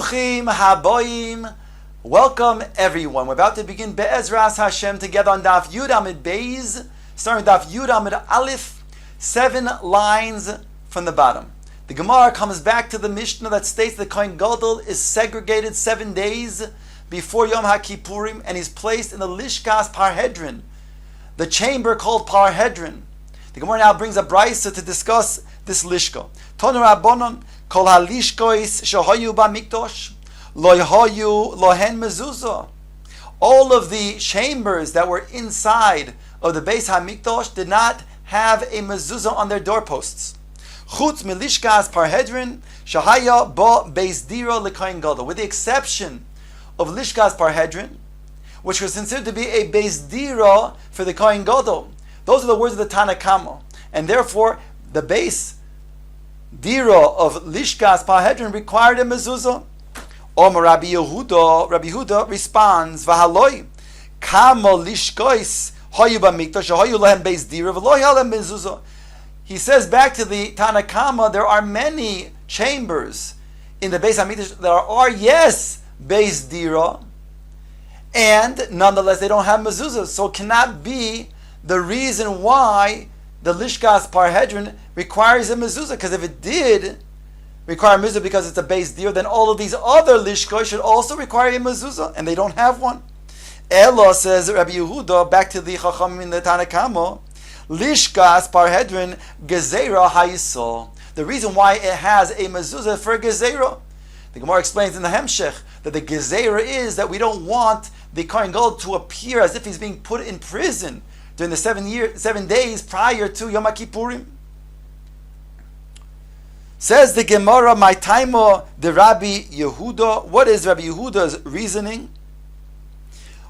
Bruchim haboim. Welcome everyone. We're about to begin Be'ezras Hashem together on Daf Yud Amid Beis, starting with Daf Yud Amid Aleph, 7 lines from the bottom. The Gemara comes back to the Mishnah that states the Kohen Gadol is segregated 7 days before Yom HaKippurim and he's placed in the Lishkas Parhedrin, the chamber called Parhedrin. The Gemara now brings a brisa to discuss this lishka. Tonu Rabbanon kol halishkois shehoyu b'mikdosh lo yehoyu lohen mezuzah. All of the chambers that were inside of the Beis HaMikdash did not have a mezuzah on their doorposts. Chutz milishkas parhedrin shahaya bo beis dira lekohen gadol, with the exception of Lishkas Parhedrin, which was considered to be a beis dira for the Kohen Gadol. Those are the words of the Tana Kama, and therefore the beis dira of Lishkas Parhedrin required a mezuzah. Omer Rabbi Yehuda responds, "V'haloi kama lishkois hayu b'mikdash hayu lehem beis dira v'lo halem mezuzah." He says back to the Tana Kama, there are many chambers in the Beis HaMikdash that are yes beis dira, and nonetheless they don't have mezuzah, so it cannot be the reason why the Lishkas Parhedrin requires a mezuzah, because if it did require a mezuzah because it's a beis dira, then all of these other lishkos should also require a mezuzah, and they don't have one. Elo, says Rabbi Yehuda, back to the Chachamim in the Tana Kama, Lishkas Parhedrin Gezerah Hayisol. The reason why it has a mezuzah for Gezerah, the Gemara explains in the Hemshech that the Gezerah is that we don't want the Kohen Gadol to appear as if he's being put in prison during the 7 days prior to Yom Kippurim. Says the Gemara, my taimo the Rabbi Yehuda. What is Rabbi Yehuda's reasoning?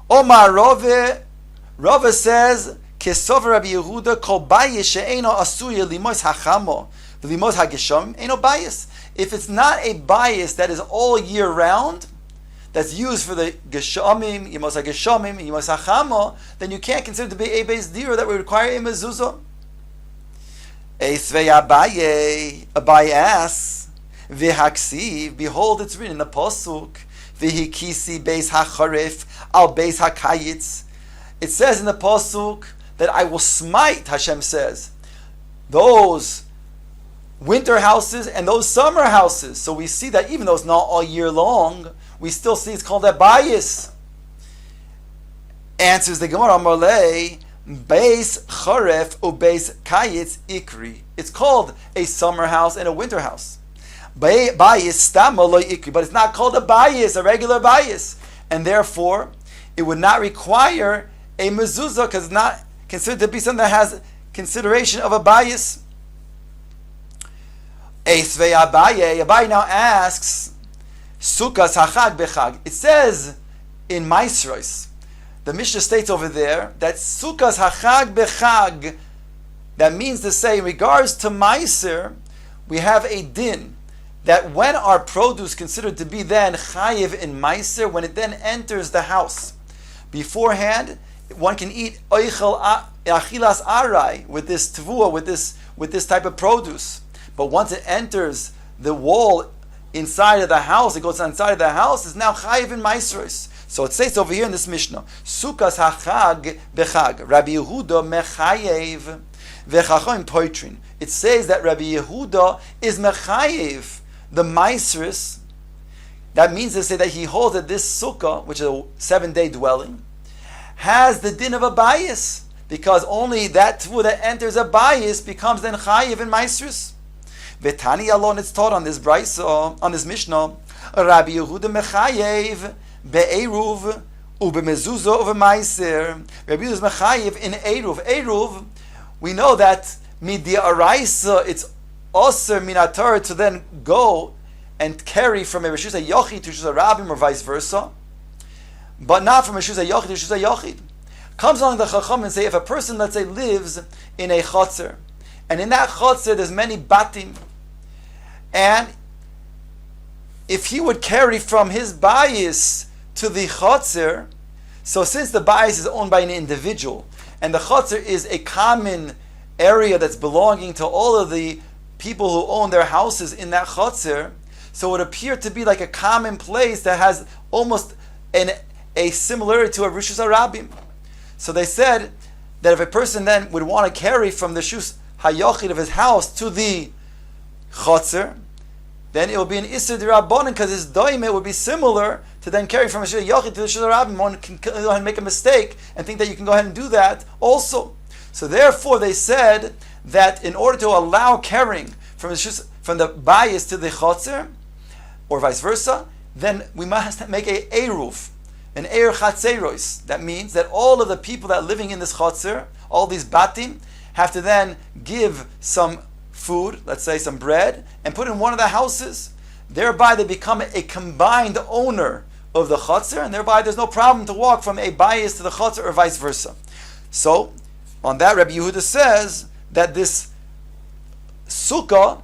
Omar Rove says, Kesover Rabbi Yehuda kol bayis she'eino asuya limos hachamo v'limos hagesham eino bayis. If it's not a bias that is all year round, that's used for the geshamim, yimos hageshamim, yimos hachamo, then you can't consider it to be a beis dira that would require a mezuzah. Eisvei Abaye asks, v'haksiv, behold, it's written in the pasuk, v'hikisi beis hacharif al beis hakayitz. It says in the pasuk that I will smite, Hashem says, those winter houses and those summer houses. So we see that even though it's not all year long, we still see it's called a bias. Answers the Gemara, Amalei, Beis Charef u Beis Kayitz Ikri. It's called a summer house and a winter house. Bias Stam Maloi Ikri, but it's not called a bias, a regular bias. And therefore, it would not require a mezuzah because it's not considered to be something that has consideration of a bias. Abaye now asks, Sukas hachag bechag. It says in Maisros, the Mishnah states over there that Sukas hachag bechag, that means to say in regards to Meiser, we have a din that when our produce considered to be then chayiv in Meiser, when it then enters the house, beforehand one can eat oichel achilas arai with this tvua, with this type of produce. But once it enters the wall inside of the house, it goes inside of the house, is now chayiv in Maisros. So it says over here in this Mishnah, Sukas hachag bechag, Rabbi Yehuda mechayev v'chachom poitrin. It says that Rabbi Yehuda is mechayev the Maisros. That means to say that he holds that this sukkah, which is a 7-day dwelling, has the din of a bias, because only that tvua that enters a bias becomes then chayiv in Maisros. V'tani alone, it's taught on this brisa, on this Mishnah, Rabbi Yehuda mechayev be'eruv u'b'mezuzah over meiser. Rabbi Yehuda is mechayev in eruv. Eruv, we know that midia araisa, it's osir minatar to then go and carry from a reshus yochid to reshus rabim or vice versa, but not from reshus yochid to reshus yochid. Comes along the chacham and say, if a person, let's say, lives in a chotzer, and in that chotzer there's many batim, and if he would carry from his bayis to the chotzer, so since the bayis is owned by an individual, and the chotzer is a common area that's belonging to all of the people who own their houses in that chotzer, So it would appear to be like a common place that has almost a similarity to a Rishus Harabim. So they said that if a person then would want to carry from the Shus Hayochid of his house to the Chotzer, then it will be an Isser D'Rabbanan, because his doime would be similar to then carrying from a Shus Hayochid to the Shus Harabim. One can go ahead and make a mistake and think that you can go ahead and do that also. So therefore they said that in order to allow carrying from the bayis to the Chotzer, or vice versa, then we must make a Eruv, an Eir Chatzeros. That means that all of the people that are living in this Chotzer, all these Batim, have to then give some food, let's say some bread, and put in one of the houses. Thereby they become a combined owner of the Chotzer, and thereby there's no problem to walk from a bayis to the Chotzer or vice versa. So, on that, Rabbi Yehuda says that this sukkah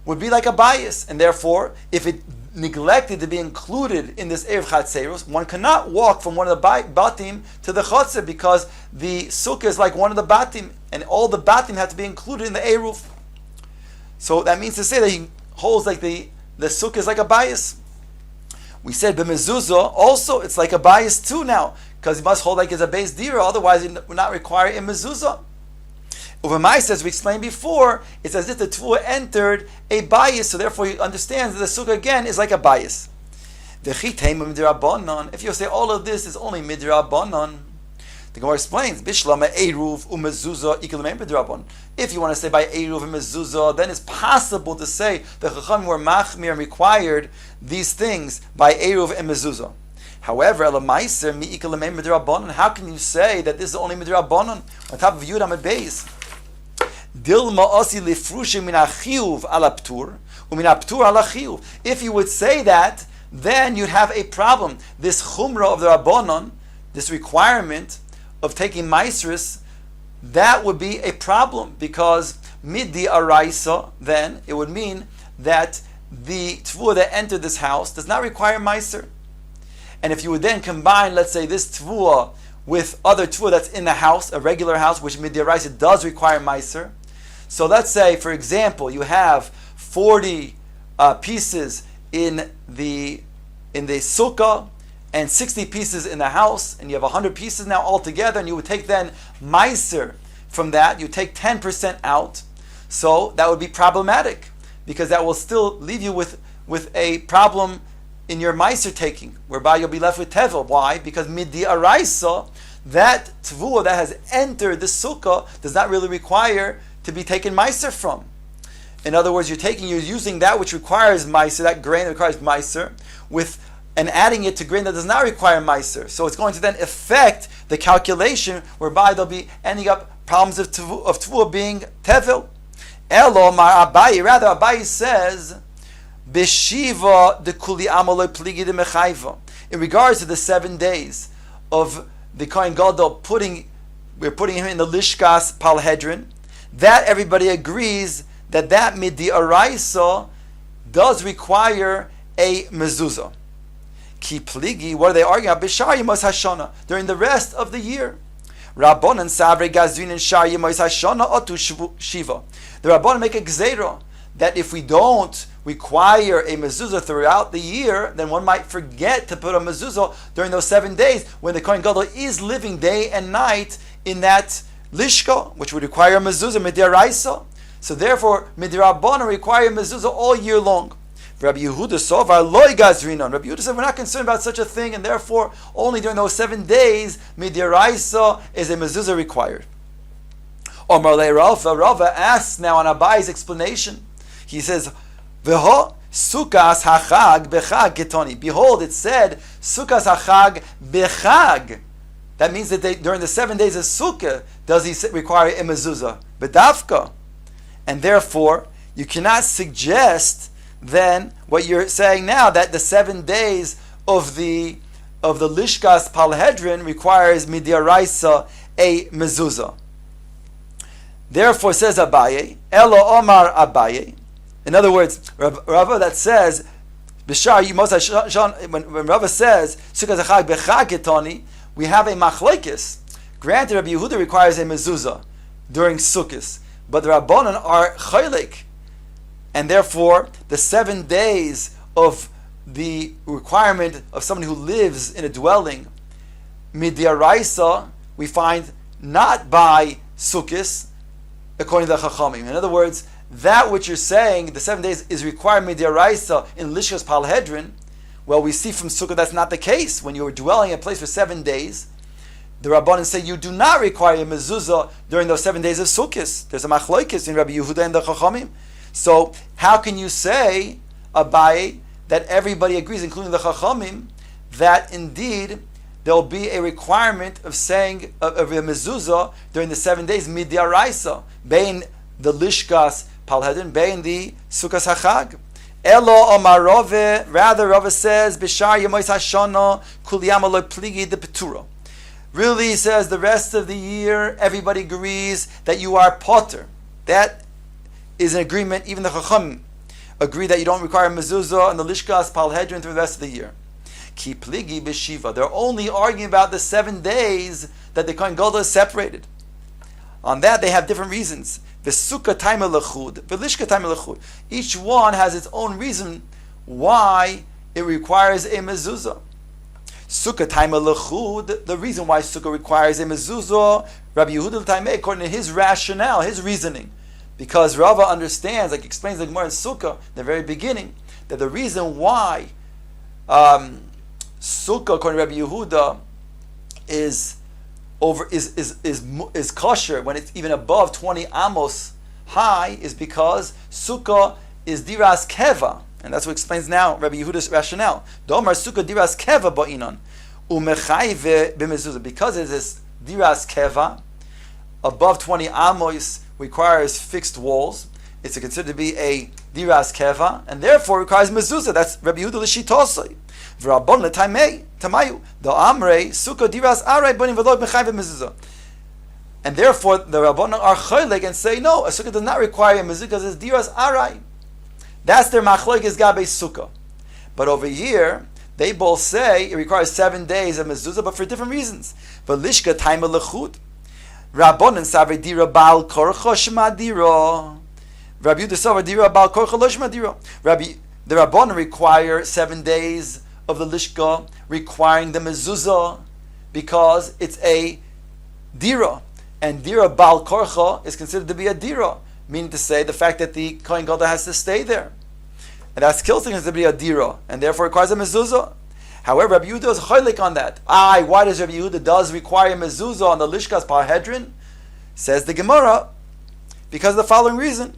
would be like a bayis, and therefore, if it neglected to be included in this Erev Chatzeros, one cannot walk from one of the batim to the Chotzer, because the sukkah is like one of the batim, and all the batim have to be included in the Eruv. So that means to say that he holds like the sukkah is like a bayis. We said b'mezuzah also it's like a bayis too now, because he must hold like it's a base dira, otherwise he would not require a mezuzah. Over Maisa, as we explained before, it's as if the Tvua entered a bayis, so therefore he understands that the sukkah again is like a bayis. If you say all of this is only midrabanan, the Gemara explains, Bishlama Eruv u'mezuzah ikelemen midrabanan. If you want to say by Eruv and mezuzah, then it's possible to say the Chachamim were machmir and required these things by Eruv and mezuzah. However, Elamaiser mi ikelemen midrabanan. How can you say that this is only midrabanan on top of Yud Amud Beis? Dilma osi lifrushim min achiyuv ala ptur umin aptur ala chiyuv. If you would say that, then you'd have a problem. This chumrah of the Rabbanon, this requirement of taking maisris, that would be a problem, because midi araisa, then it would mean that the tvua that entered this house does not require meiser. And if you would then combine, let's say, this tvua with other tvua that's in the house, a regular house, which midi araisa does require meiser. So let's say, for example, you have 40 pieces in the sukkah and 60 pieces in the house, and you have 100 pieces now altogether, and you would take then meiser from that, you take 10% out. So that would be problematic, because that will still leave you with a problem in your meiser taking, whereby you'll be left with tevel. Why? Because midi araisa, that tvua that has entered the sukkah does not really require to be taken meiser from. In other words, you're using that which requires meiser, that grain that requires meiser, and adding it to grain that does not require meiser. So it's going to then affect the calculation, whereby they'll be ending up problems of tvua being tevel. Elo mar Abaye, rather Abaye says, Beshiva de kuli amaloi pligi de mechayva. In regards to the 7 days of the Kohen Gadol we're putting him in the Lishkas Palhedrin, that everybody agrees that midi araisa does require a mezuzah. Ki pligi, what are they arguing about? B'shar yemos hashana, during the rest of the year. Rabbanan savre gazrin and shar yemos hashana otu shiva. The Rabbanan make a gzeira that if we don't require a mezuzah throughout the year, then one might forget to put a mezuzah during those 7 days when the Kohen Gadol is living day and night in that lishka, which would require a mezuzah midiraisa. So therefore, midirabbanan require mezuzah all year long. Rabbi Yehuda sovar loy gazrinon. Rabbi Yehuda said we're not concerned about such a thing, and therefore only during those 7 days midiraisa is a mezuzah required. Omar le Rava asks now on Abaye's explanation. He says, "V'ho sukas hachag bechag ketoni." Behold, it said sukas hachag bechag. That means that during the 7 days of Sukkah, does he require a mezuzah? B'dafka. And therefore, you cannot suggest then what you're saying now, that the 7 days of the Lishkas Palhedrin requires midiaraisa a mezuzah. Therefore, says Abaye, Elo Omar Abaye. In other words, Rava that says, B'shar Yimos, when Rava says Sukkah Zachag Bechag Ketoni, we have a machlekes. Granted, Rabbi Yehuda requires a mezuzah during Sukkot, but the Rabbanan are chaylik, and therefore the 7 days of the requirement of someone who lives in a dwelling, midiaraisa, we find not by sukkis, according to the Chachamim. In other words, that which you're saying, the 7 days, is required midiaraisa in Lishkas Palhedrin. Well, we see from Sukkah that's not the case. When you're dwelling in a place for 7 days, the Rabbanan say you do not require a mezuzah during those 7 days of Sukkot. There's a machlokes in Rabbi Yehuda and the Chachamim. So how can you say, Abaye, that everybody agrees, including the Chachamim, that indeed there will be a requirement of saying of a mezuzah during the 7 days midiaraisa, bein the lishkas palhedin, bein the sukkos hachag. Elo Omar Rove, rather Rove says, Bishar Yemois Hashana Kuliyama Lo Pligi de Peturo. Really, he says, the rest of the year, everybody agrees that you are potter. That is an agreement. Even the Chacham agree that you don't require mezuzah and the lishkas palhedrin through the rest of the year. Ki pligi b'shiva. They're only arguing about the 7 days that the Kohen Gadol is separated. On that, they have different reasons. V'sukkah taima lechud, v'lishka taima lechud. Each one has its own reason why it requires a mezuzah. Sukkah taima lechud, the reason why sukkah requires a mezuzah, Rabbi Yehuda l'taimeh, according to his rationale, his reasoning. Because Rava understands, like explains the Gemara in Sukkah, the very beginning, that the reason why Sukkah, according to Rabbi Yehuda, is kosher when it's even above 20 amos high is because Sukkah is diras keva, and that's what explains now Rabbi Yehuda's rationale. Domar Sukkah diras keva ba'inon umechayve b'mezuzah, because it is diras keva, above 20 amos requires fixed walls. It's considered to be a diras keva, and therefore requires mezuzah. That's Rabbi Yehuda l'shitosai. V'rabbon l'taimei tamayu the amrei sukkah diras aray bonim v'lo mechayve mezuzah. And therefore the Rabbanon are choylek and say no, a sukkah does not require a mezuzah because it's diras aray. That's their machlokes gabe sukkah. But over here they both say it requires 7 days of mezuzah, but for different reasons. V'lishka taima lechud. Rabbanon savei dira bal korcha shema dira. Rabbi Yehuda savei dira bal korcha lo shema dira. The Rabbanon require 7 days of the lishka, requiring the mezuzah because it's a dira, and dira bal korcha is considered to be a dira, meaning to say the fact that the Kohen Gadol has to stay there, and that's still considered to be a dira, and therefore requires a mezuzah. However, Rabbi Yehuda is choylek on that. Why does Rabbi Yehuda does require mezuzah on the lishkas parhedrin? Says the Gemara, because of the following reason.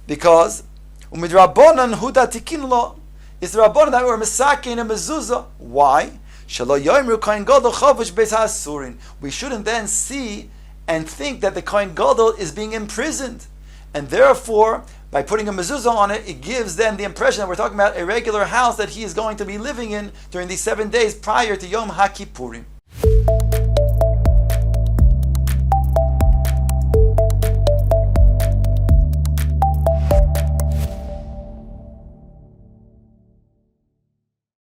Because umidrabonan huda tikin lo, it's the rabbanon that were misakin a mezuzah. Why? Shelo yoimru kohen gadol chavush beis ha'asurin. We shouldn't then see and think that the kohen gadol is being imprisoned, and therefore by putting a mezuzah on it, it gives then the impression that we're talking about a regular house that he is going to be living in during these 7 days prior to Yom HaKippurim.